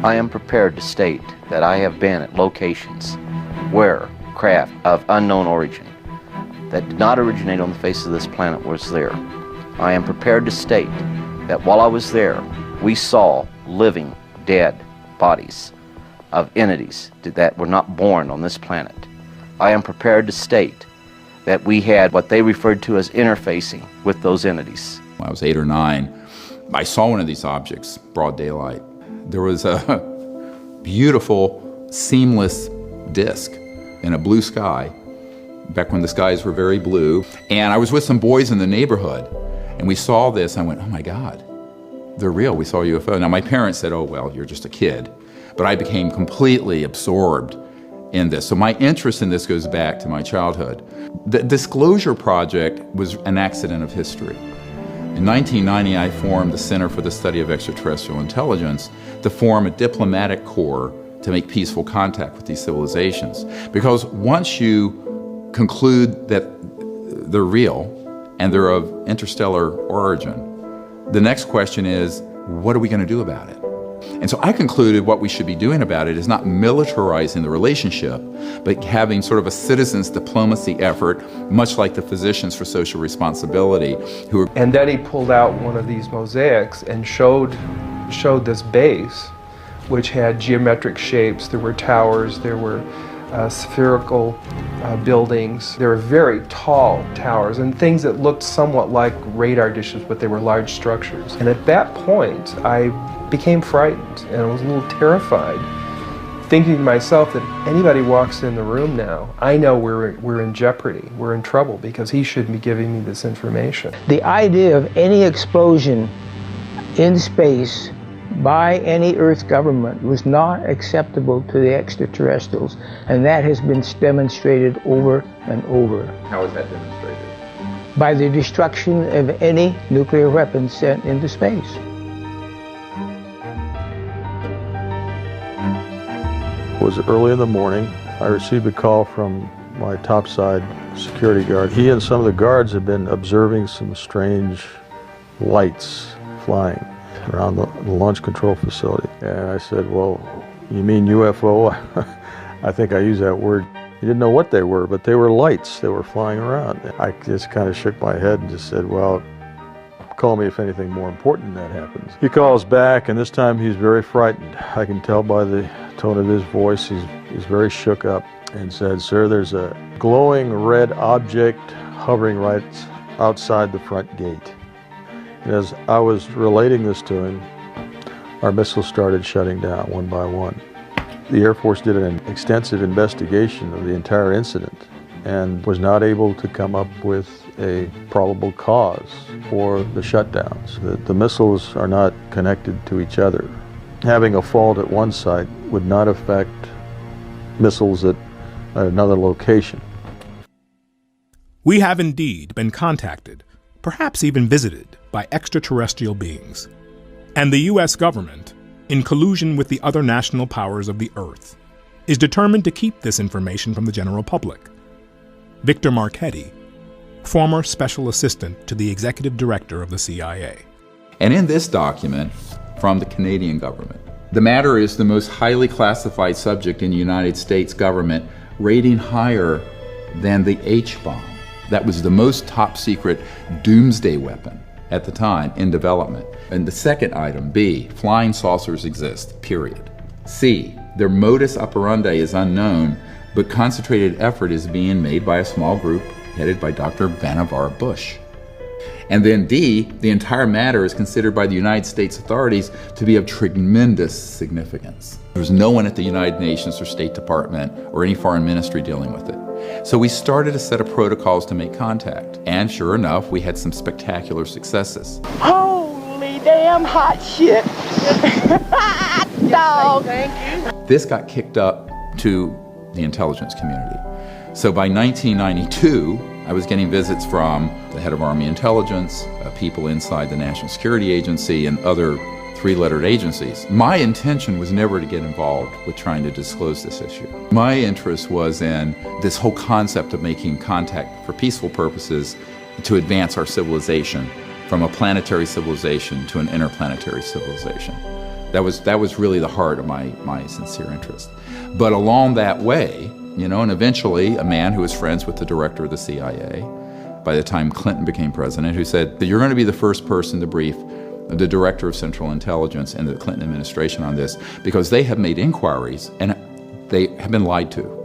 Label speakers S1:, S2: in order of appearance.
S1: I am prepared to state that I have been at locations where craft of unknown origin that did not originate on the face of this planet was there. I am prepared to state that while I was there, we saw living, dead bodies of entities that were not born on this planet. I am prepared to state that we had what they referred to as interfacing with those entities.
S2: When I was 8 or 9, I saw one of these objects, broad daylight. There was a beautiful, seamless disc in a blue sky, back when the skies were very blue. And I was with some boys in the neighborhood, and we saw this, and I went, oh my God, they're real, we saw a UFO. Now my parents said, oh well, you're just a kid. But I became completely absorbed in this. So my interest in this goes back to my childhood. The Disclosure Project was an accident of history. In 1990, I formed the Center for the Study of Extraterrestrial Intelligence to form a diplomatic corps to make peaceful contact with these civilizations. Because once you conclude that they're real and they're of interstellar origin, the next question is, what are we going to do about it? And so I concluded what we should be doing about it is not militarizing the relationship, but having sort of a citizens' diplomacy effort, much like the Physicians for Social Responsibility, who are...
S3: And then he pulled out one of these mosaics and showed this base, which had geometric shapes. There were towers, there were spherical buildings. There were very tall towers and things that looked somewhat like radar dishes, but they were large structures. And at that point, I became frightened and I was a little terrified, thinking to myself that if anybody walks in the room now, I know we're in jeopardy, we're in trouble, because he should be giving me this information.
S4: The idea of any explosion in space by any Earth government was not acceptable to the extraterrestrials, and that has been demonstrated over and over.
S2: How is that demonstrated?
S4: By the destruction of any nuclear weapons sent into space.
S5: It was early in the morning. I received a call from my topside security guard. He and some of the guards had been observing some strange lights flying around the launch control facility. And I said, well, you mean UFO? I think I used that word. He didn't know what they were, but they were lights. They were flying around. I just kind of shook my head and just said, well, call me if anything more important than that happens. He calls back, and this time he's very frightened. I can tell by the tone of his voice, he's very shook up, and said, sir, there's a glowing red object hovering right outside the front gate. And as I was relating this to him, our missiles started shutting down one by one. The Air Force did an extensive investigation of the entire incident and was not able to come up with a probable cause for the shutdowns. The missiles are not connected to each other. Having a fault at one site would not affect missiles at another location.
S6: We have indeed been contacted, perhaps even visited, by extraterrestrial beings. And the U.S. government, in collusion with the other national powers of the Earth, is determined to keep this information from the general public. Victor Marchetti, former special assistant to the executive director of the CIA.
S2: And in this document from the Canadian government, the matter is the most highly classified subject in the United States government, rating higher than the H-bomb. That was the most top secret doomsday weapon at the time in development. And the second item, B, flying saucers exist, period. C, their modus operandi is unknown, but concentrated effort is being made by a small group headed by Dr. Vannevar Bush. And then D, the entire matter is considered by the United States authorities to be of tremendous significance. There's no one at the United Nations or State Department or any foreign ministry dealing with it. So we started a set of protocols to make contact. And sure enough, we had some spectacular successes.
S7: Holy damn hot shit. Hot dog. Thank you.
S2: This got kicked up to the intelligence community. So by 1992, I was getting visits from the head of Army Intelligence, people inside the National Security Agency, and other three-lettered agencies. My intention was never to get involved with trying to disclose this issue. My interest was in this whole concept of making contact for peaceful purposes to advance our civilization from a planetary civilization to an interplanetary civilization. That was really the heart of my sincere interest. But along that way, you know, and eventually a man who was friends with the director of the CIA, by the time Clinton became president, who said that you're going to be the first person to brief the director of Central Intelligence and the Clinton administration on this, because they have made inquiries and they have been lied to.